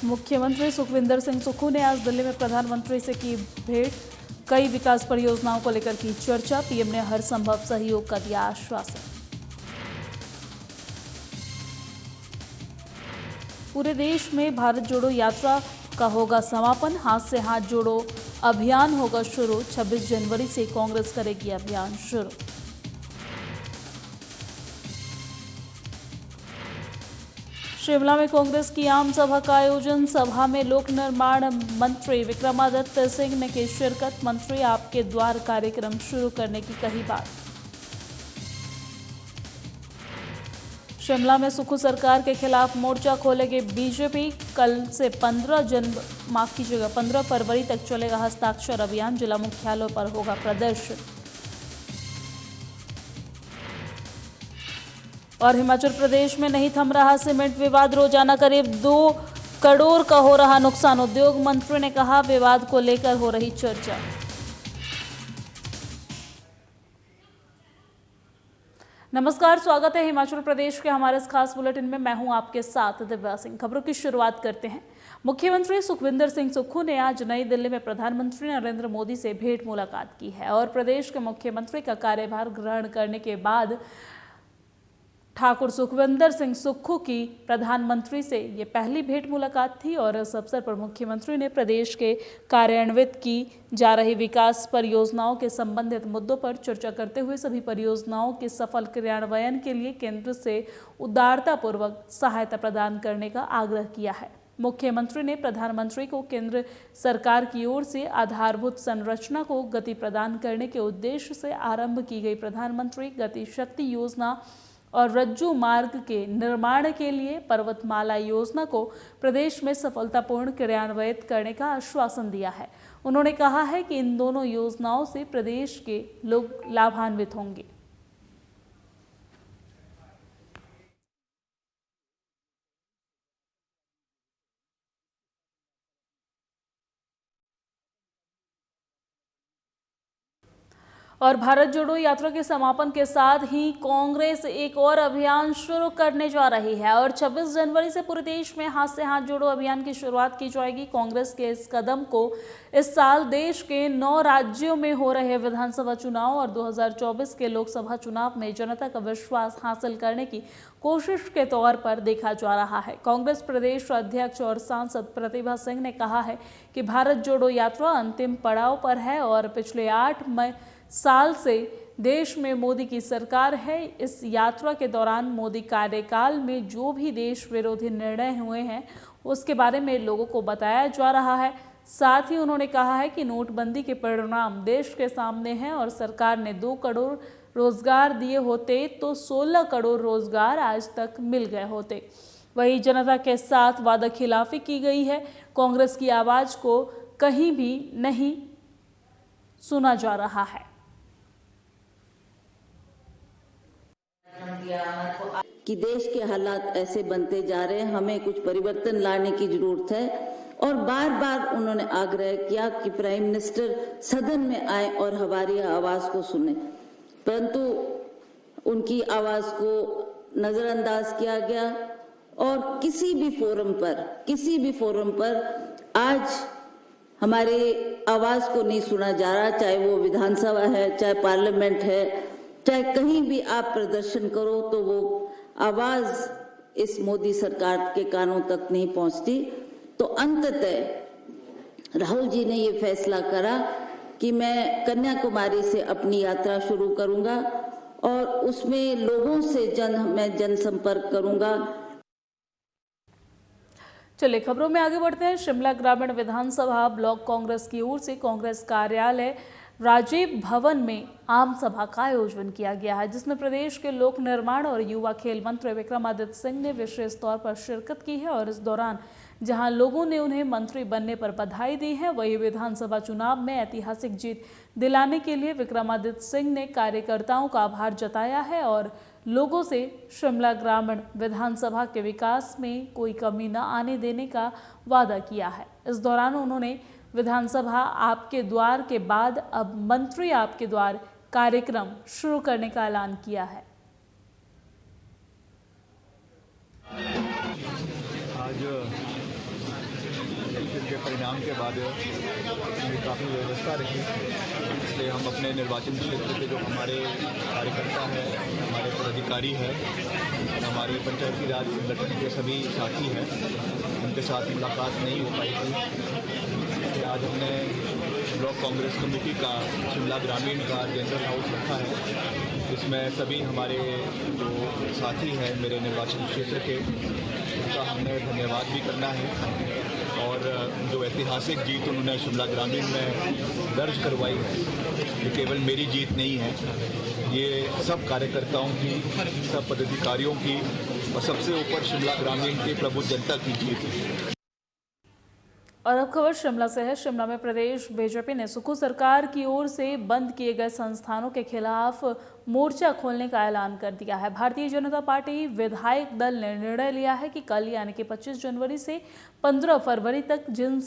मुख्यमंत्री सुखविंदर सिंह सुक्खू ने आज दिल्ली में प्रधानमंत्री से की भेंट। कई विकास परियोजनाओं को लेकर की चर्चा। पीएम ने हर संभव सहयोग का दिया आश्वासन। पूरे देश में भारत जोड़ो यात्रा का होगा समापन। हाथ से हाथ जोड़ो अभियान होगा शुरू। 26 जनवरी से कांग्रेस करेगी अभियान शुरू। शिमला में कांग्रेस की आम सभा का आयोजन। सभा में लोक निर्माण मंत्री विक्रमादित्य सिंह ने की शिरकत। मंत्री आपके द्वार कार्यक्रम शुरू करने की कही बात। शिमला में सुक्खू सरकार के खिलाफ मोर्चा खोलेगी बीजेपी। कल से 15 फरवरी तक चलेगा हस्ताक्षर अभियान। जिला मुख्यालयों पर होगा प्रदर्शन। और हिमाचल प्रदेश में नहीं थम रहा सीमेंट विवाद। रोजाना करीब 2 करोड़ का हो रहा नुकसान। उद्योग मंत्री ने कहा विवाद को लेकर हो रही चर्चा। नमस्कार, स्वागत है हिमाचल प्रदेश के हमारे इस खास बुलेटिन में। मैं हूं आपके साथ दिव्या सिंह। खबरों की शुरुआत करते हैं। मुख्यमंत्री सुखविंदर सिंह सुक्खू ने आज नई दिल्ली में प्रधानमंत्री नरेंद्र मोदी से भेंट मुलाकात की है और प्रदेश के मुख्यमंत्री का कार्यभार ग्रहण करने के बाद ठाकुर सुखविंदर सिंह सुक्खू की प्रधानमंत्री से ये पहली भेंट मुलाकात थी और इस अवसर पर मुख्यमंत्री ने प्रदेश के कार्यान्वित की जा रही विकास परियोजनाओं के संबंधित मुद्दों पर चर्चा करते हुए सभी परियोजनाओं के सफल क्रियान्वयन के लिए केंद्र से उदारतापूर्वक सहायता प्रदान करने का आग्रह किया है। मुख्यमंत्री ने प्रधानमंत्री को केंद्र सरकार की ओर से आधारभूत संरचना को गति प्रदान करने के उद्देश्य से आरंभ की गई प्रधानमंत्री गति शक्ति योजना और रज्जू मार्ग के निर्माण के लिए पर्वतमाला योजना को प्रदेश में सफलतापूर्ण क्रियान्वित करने का आश्वासन दिया है। उन्होंने कहा है कि इन दोनों योजनाओं से प्रदेश के लोग लाभान्वित होंगे। और भारत जोड़ो यात्रा के समापन के साथ ही कांग्रेस एक और अभियान शुरू करने जा रही है और 26 जनवरी से पूरे देश में हाथ से हाथ जोड़ो अभियान की शुरुआत की जाएगी। कांग्रेस के इस कदम को इस साल देश के 9 राज्यों में हो रहे विधानसभा चुनाव और 2024 के लोकसभा चुनाव में जनता का विश्वास हासिल करने की कोशिश के तौर पर देखा जा रहा है। कांग्रेस प्रदेश अध्यक्ष और सांसद प्रतिभा सिंह ने कहा है कि भारत जोड़ो यात्रा अंतिम पड़ाव पर है और पिछले 8 साल से देश में मोदी की सरकार है। इस यात्रा के दौरान मोदी कार्यकाल में जो भी देश विरोधी निर्णय हुए हैं उसके बारे में लोगों को बताया जा रहा है। साथ ही उन्होंने कहा है कि नोटबंदी के परिणाम देश के सामने हैं और सरकार ने 2 करोड़ रोजगार दिए होते तो 16 करोड़ रोजगार आज तक मिल गए होते। वही जनता के साथ वादा खिलाफी की गई है। कांग्रेस की आवाज को कहीं भी नहीं सुना जा रहा है। कि देश के हालात ऐसे बनते जा रहे हैं, हमें कुछ परिवर्तन लाने की जरूरत है और बार बार उन्होंने आग्रह किया कि प्राइम मिनिस्टर सदन में आए और हमारी आवाज को सुने, परंतु उनकी आवाज को नजरअंदाज किया गया और किसी भी फोरम पर आज हमारे आवाज को नहीं सुना जा रहा। चाहे वो विधानसभा है, चाहे पार्लियामेंट है, चाहे कहीं भी आप प्रदर्शन करो तो वो आवाज इस मोदी सरकार के कानों तक नहीं पहुंचती। तो अंततः राहुल जी ने ये फैसला करा कि मैं कन्याकुमारी से अपनी यात्रा शुरू करूंगा और उसमें लोगों से मैं जनसंपर्क करूंगा। चलिए खबरों में आगे बढ़ते हैं। शिमला ग्रामीण विधानसभा ब्लॉक कांग्रेस की ओर से कांग्रेस कार्यालय राजीव भवन में आम सभा का आयोजन किया गया है जिसमें प्रदेश के लोक निर्माण और युवा खेल मंत्री विक्रमादित्य सिंह ने विशेष तौर पर शिरकत की है और इस दौरान जहां लोगों ने उन्हें मंत्री बनने पर बधाई दी है, वही विधानसभा चुनाव में ऐतिहासिक जीत दिलाने के लिए विक्रमादित्य सिंह ने कार्यकर्ताओं का आभार जताया है और लोगों से शिमला ग्रामीण विधानसभा के विकास में कोई कमी न आने देने का वादा किया है। इस दौरान उन्होंने विधानसभा आपके द्वार के बाद अब मंत्री आपके द्वार कार्यक्रम शुरू करने का ऐलान किया है। आज परिणाम के बाद काफ़ी व्यवस्था रही, इसलिए हम अपने निर्वाचन क्षेत्र के जो हमारे कार्यकर्ता हैं, हमारे पदाधिकारी हैं, हमारे पंचायती राज संगठन के सभी साथी हैं, उनके साथ मुलाकात नहीं हो पाई थी। आज हमने ब्लॉक कांग्रेस कमेटी का शिमला ग्रामीण का जनरल हाउस रखा है, जिसमें सभी हमारे जो साथी हैं मेरे निर्वाचन क्षेत्र के, उनका हमने धन्यवाद भी करना है। और जो ऐतिहासिक जीत उन्होंने शिमला ग्रामीण में दर्ज करवाई है, ये केवल मेरी जीत नहीं है, ये सब कार्यकर्ताओं की, सब पदाधिकारियों की और सबसे ऊपर शिमला ग्रामीण के प्रबुद्ध जनता की जीत है। और अब खबर शिमला से है। शिमला में प्रदेश बीजेपी ने सुक्खू सरकार की ओर से बंद किए गए संस्थानों के खिलाफ मोर्चा खोलने का ऐलान कर दिया है। भारतीय जनता पार्टी विधायक दल ने निर्णय लिया है कि कल यानी कि 25 जनवरी से 15 फरवरी तक जिन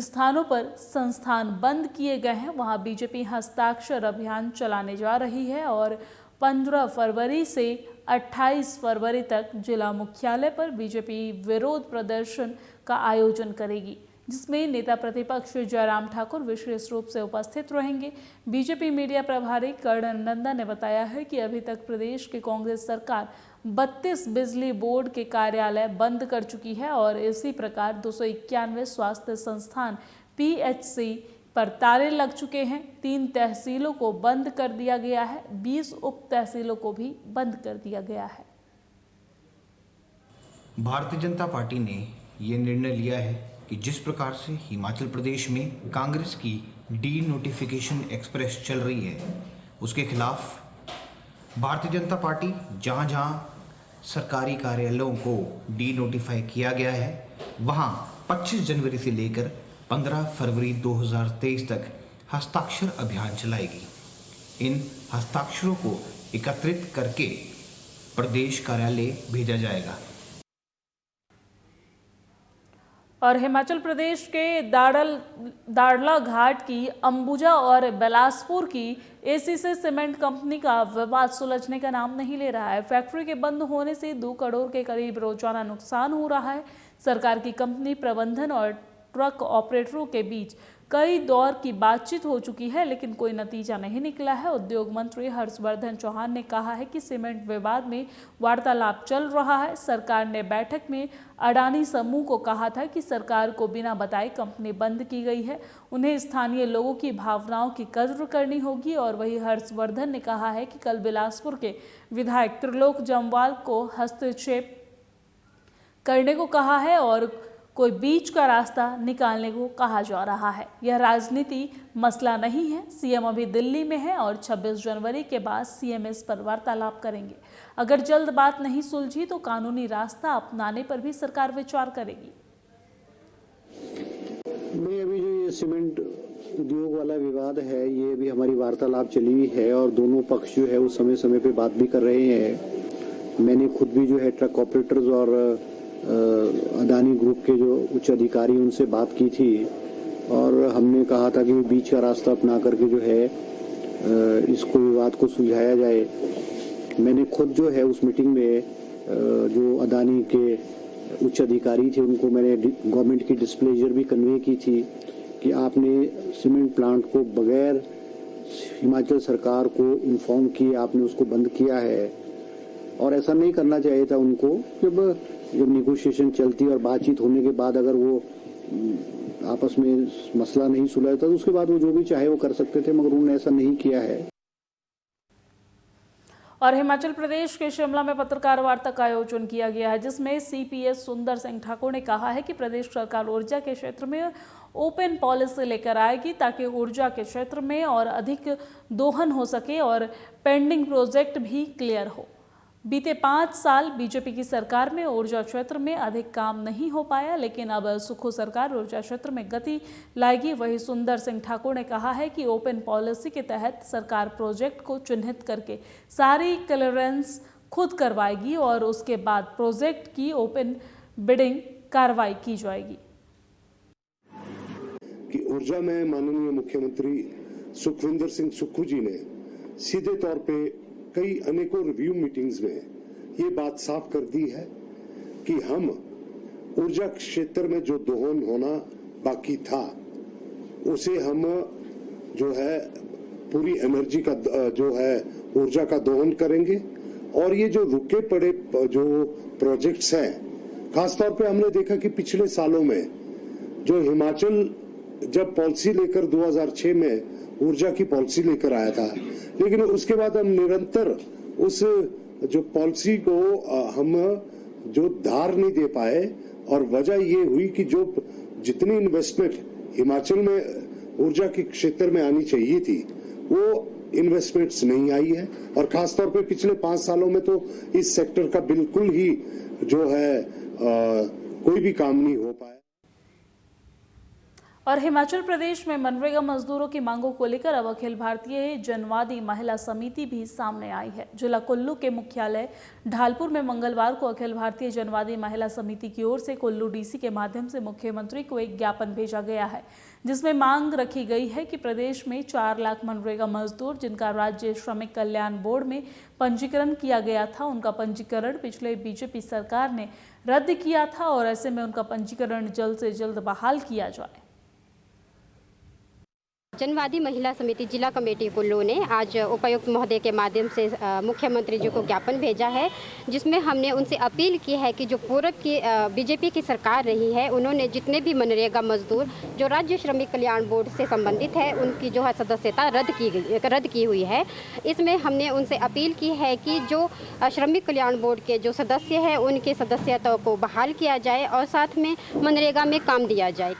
स्थानों पर संस्थान बंद किए गए हैं वहां बीजेपी हस्ताक्षर अभियान चलाने जा रही है और 15 फरवरी से 28 फरवरी तक जिला मुख्यालय पर बीजेपी विरोध प्रदर्शन का आयोजन करेगी, जिसमें नेता प्रतिपक्ष जयराम ठाकुर विशेष रूप से उपस्थित रहेंगे। बीजेपी मीडिया प्रभारी कर्ण नंदा ने बताया है कि अभी तक प्रदेश की कांग्रेस सरकार 32 बिजली बोर्ड के कार्यालय बंद कर चुकी है और इसी प्रकार 291 स्वास्थ्य संस्थान PHC पर ताले लग चुके हैं। 3 तहसीलों को बंद कर दिया गया है, 20 उप तहसीलों को भी बंद कर दिया गया है। भारतीय जनता पार्टी ने ये निर्णय लिया है कि जिस प्रकार से हिमाचल प्रदेश में कांग्रेस की डी नोटिफिकेशन एक्सप्रेस चल रही है, उसके खिलाफ भारतीय जनता पार्टी जहां जहां सरकारी कार्यालयों को डी नोटिफाई किया गया है वहां 25 जनवरी से लेकर 15 फरवरी 2023 तक हस्ताक्षर अभियान चलाएगी। इन हस्ताक्षरों को एकत्रित करके प्रदेश कार्यालय भेजा जाएगा। और हिमाचल प्रदेश के दाड़ला घाट की अंबुजा और बिलासपुर की ACC सीमेंट कंपनी का विवाद सुलझने का नाम नहीं ले रहा है। फैक्ट्री के बंद होने से 2 करोड़ के करीब रोजाना नुकसान हो रहा है। सरकार की कंपनी प्रबंधन और ट्रक ऑपरेटरों के बीच कई दौर की बातचीत हो चुकी है, लेकिन कोई नतीजा नहीं निकला है। उद्योग मंत्री हर्षवर्धन चौहान ने कहा है कि सीमेंट विवाद में वार्तालाप चल रहा है। सरकार ने बैठक में अडानी समूह को कहा था कि सरकार को बिना बताए कंपनी बंद की गई है, उन्हें स्थानीय लोगों की भावनाओं की कद्र करनी होगी। और वही हर्षवर्धन ने कहा है कि कल बिलासपुर के विधायक त्रिलोक जम्वाल को हस्तक्षेप करने को कहा है और कोई बीच का रास्ता निकालने को कहा जा रहा है। यह राजनीति मसला नहीं है। सीएम अभी दिल्ली में है और 26 जनवरी के बाद सीएम इस पर वार्तालाप करेंगे। अगर जल्द बात नहीं सुलझी तो कानूनी रास्ता अपनाने पर भी सरकार विचार करेगी। नहीं, अभी जो ये सीमेंट उद्योग वाला विवाद है, ये भी हमारी वार्तालाप चली हुई है और दोनों पक्ष जो है वो समय समय पे बात भी कर रहे हैं। मैंने खुद भी जो है ट्रक ऑपरेटर्स और अडानी ग्रुप के जो उच्च अधिकारी उनसे बात की थी और हमने कहा था कि बीच का रास्ता अपना करके जो है इसको विवाद को सुलझाया जाए। मैंने खुद जो है उस मीटिंग में जो अडानी के उच्च अधिकारी थे उनको मैंने गवर्नमेंट की डिस्प्लेजर भी कन्वे की थी कि आपने सीमेंट प्लांट को बगैर हिमाचल सरकार को इन्फॉर्म किए आपने उसको बंद किया है और ऐसा नहीं करना चाहिए था उनको। जब नेगोशिएशन चलती और बातचीत होने के बाद अगर वो आपस में मसला नहीं सुलझता तो उसके बाद वो जो भी चाहे वो कर सकते थे, मगर उन्होंने ऐसा नहीं किया है। और हिमाचल प्रदेश के शिमला में पत्रकार वार्ता का आयोजन किया गया है, जिसमें CPS सुंदर सिंह ठाकुर ने कहा है कि प्रदेश सरकार ऊर्जा के क्षेत्र में ओपन पॉलिसी लेकर आएगी ताकि ऊर्जा के क्षेत्र में और अधिक दोहन हो सके और पेंडिंग प्रोजेक्ट भी क्लियर हो। बीते 5 साल बीजेपी की सरकार में ऊर्जा क्षेत्र में अधिक काम नहीं हो पाया, लेकिन अब सुक्खू सरकार ऊर्जा क्षेत्र में गति लाएगी। वही सुंदर सिंह ठाकुर ने कहा है कि ओपन पॉलिसी के तहत सरकार प्रोजेक्ट को चिन्हित करके सारी क्लियरेंस खुद करवाएगी और उसके बाद प्रोजेक्ट की ओपन बिडिंग कार्रवाई की जाएगी। कि ऊर्जा में माननीय मुख्यमंत्री सुखविंदर सिंह सुक्खू जी ने सीधे तौर पे कई अनेकों रिव्यू मीटिंग्स में ये बात साफ कर दी है कि हम ऊर्जा क्षेत्र में जो दोहन होना बाकी था उसे हम जो है पूरी एनर्जी का जो है ऊर्जा का दोहन करेंगे। और ये जो रुके पड़े जो प्रोजेक्ट्स हैं, खासतौर पे हमने देखा कि पिछले सालों में जो हिमाचल जब पॉलिसी लेकर 2006 में ऊर्जा की पॉलिसी लेकर आया था, लेकिन उसके बाद हम निरंतर उस जो पॉलिसी को हम जो धार नहीं दे पाए। और वजह ये हुई कि जो जितनी इन्वेस्टमेंट हिमाचल में ऊर्जा के क्षेत्र में आनी चाहिए थी वो इन्वेस्टमेंट्स नहीं आई है। और खासतौर पे पिछले 5 सालों में तो इस सेक्टर का बिल्कुल ही जो है कोई भी काम नहीं हो पाया। और हिमाचल प्रदेश में मनरेगा मजदूरों की मांगों को लेकर अब अखिल भारतीय जनवादी महिला समिति भी सामने आई है। जिला कुल्लू के मुख्यालय ढालपुर में मंगलवार को अखिल भारतीय जनवादी महिला समिति की ओर से कुल्लू डीसी के माध्यम से मुख्यमंत्री को एक ज्ञापन भेजा गया है, जिसमें मांग रखी गई है कि प्रदेश में 4 लाख मनरेगा मजदूर जिनका राज्य श्रमिक कल्याण बोर्ड में पंजीकरण किया गया था, उनका पंजीकरण पिछले बीजेपी सरकार ने रद्द किया था और ऐसे में उनका पंजीकरण जल्द से जल्द बहाल किया जाए। जनवादी महिला समिति जिला कमेटी कुल्लू ने आज उपायुक्त महोदय के माध्यम से मुख्यमंत्री जी को ज्ञापन भेजा है, जिसमें हमने उनसे अपील की है कि जो पूर्व की बीजेपी की सरकार रही है, उन्होंने जितने भी मनरेगा मजदूर जो राज्य श्रमिक कल्याण बोर्ड से संबंधित है उनकी जो है सदस्यता रद्द की हुई है। इसमें हमने उनसे अपील की है कि जो श्रमिक कल्याण बोर्ड के जो सदस्य हैं उनके सदस्यता को बहाल किया जाए और साथ में मनरेगा में काम दिया जाए।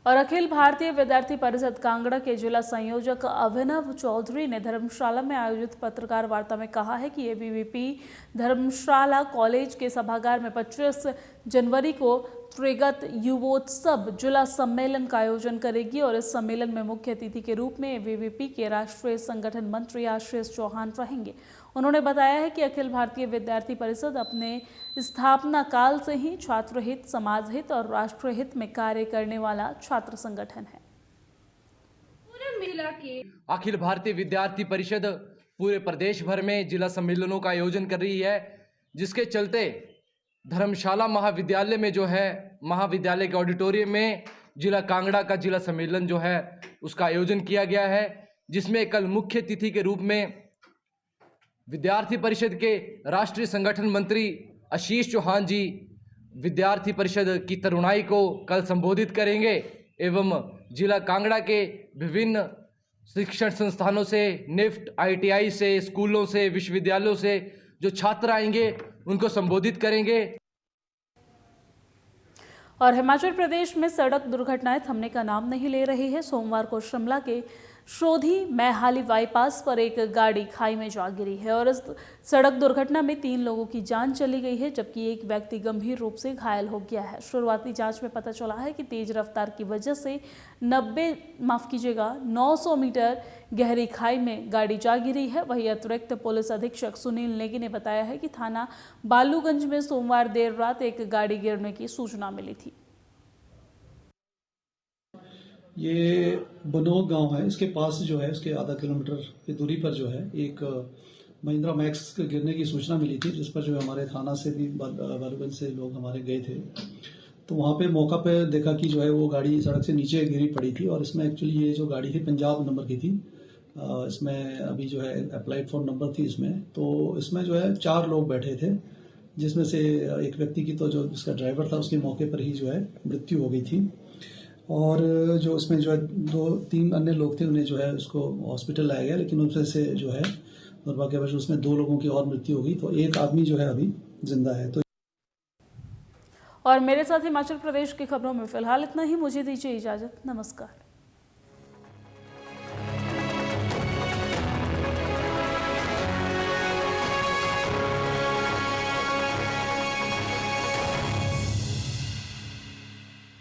और अखिल भारतीय विद्यार्थी परिषद कांगड़ा के जिला संयोजक अभिनव चौधरी ने धर्मशाला में आयोजित पत्रकार वार्ता में कहा है कि एबीवीपी धर्मशाला कॉलेज के सभागार में 25 जनवरी को त्रिगत युवोत्सव जिला सम्मेलन का आयोजन करेगी और इस सम्मेलन में मुख्य अतिथि के रूप में एबीवीपी के राष्ट्रीय संगठन मंत्री आशीष चौहान रहेंगे। उन्होंने बताया है कि अखिल भारतीय विद्यार्थी परिषद अपने स्थापना काल से ही छात्र हित, समाज हित और राष्ट्र हित में कार्य करने वाला छात्र संगठन है। अखिल भारतीय विद्यार्थी परिषद पूरे प्रदेश भर में जिला सम्मेलनों का आयोजन कर रही है, जिसके चलते धर्मशाला महाविद्यालय में जो है महाविद्यालय के ऑडिटोरियम में जिला कांगड़ा का जिला सम्मेलन जो है उसका आयोजन किया गया है, जिसमें कल मुख्य अतिथि के रूप में विद्यार्थी परिषद के राष्ट्रीय संगठन मंत्री आशीष चौहान जी विद्यार्थी परिषद की तरुणाई को कल संबोधित करेंगे एवं जिला कांगड़ा के विभिन्न शिक्षण संस्थानों से, निफ्ट, ITI से, स्कूलों से, विश्वविद्यालयों से जो छात्र आएंगे उनको संबोधित करेंगे। और हिमाचल प्रदेश में सड़क दुर्घटनाएं थमने का नाम नहीं ले रही है। सोमवार को शिमला के शोधी मैहाली बाईपास पर एक गाड़ी खाई में जा गिरी है और इस सड़क दुर्घटना में 3 लोगों की जान चली गई है, जबकि एक व्यक्ति गंभीर रूप से घायल हो गया है। शुरुआती जांच में पता चला है कि तेज रफ्तार की वजह से 900 मीटर गहरी खाई में गाड़ी जा गिरी है। वहीं अतिरिक्त पुलिस अधीक्षक सुनील नेगी ने बताया है कि थाना बालूगंज में सोमवार देर रात एक गाड़ी गिरने की सूचना मिली थी। ये बनोग गांव है, इसके पास जो है उसके आधा किलोमीटर की दूरी पर जो है एक महिंद्रा मैक्स के गिरने की सूचना मिली थी, जिस पर जो हमारे थाना से भी बालूगंज से लोग हमारे गए थे। तो वहाँ पे मौका पे देखा कि जो है वो गाड़ी सड़क से नीचे गिरी पड़ी थी और इसमें एक्चुअली ये जो गाड़ी थी पंजाब नंबर की थी। इसमें अभी जो है अप्लाइड फॉर नंबर थी इसमें। तो इसमें जो है 4 लोग बैठे थे, जिसमें से एक व्यक्ति की तो जो जिसका ड्राइवर था उसके मौके पर ही जो है मृत्यु हो गई थी और जो उसमें जो है 2-3 अन्य लोग थे उन्हें जो है उसको हॉस्पिटल लाया गया, लेकिन उनसे से जो है दुर्भाग्यवश उसमें 2 लोगों की और मृत्यु हो गई। तो एक आदमी जो है अभी जिंदा है। तो और मेरे साथ हिमाचल प्रदेश की खबरों में फिलहाल इतना ही। मुझे दीजिए इजाजत। नमस्कार।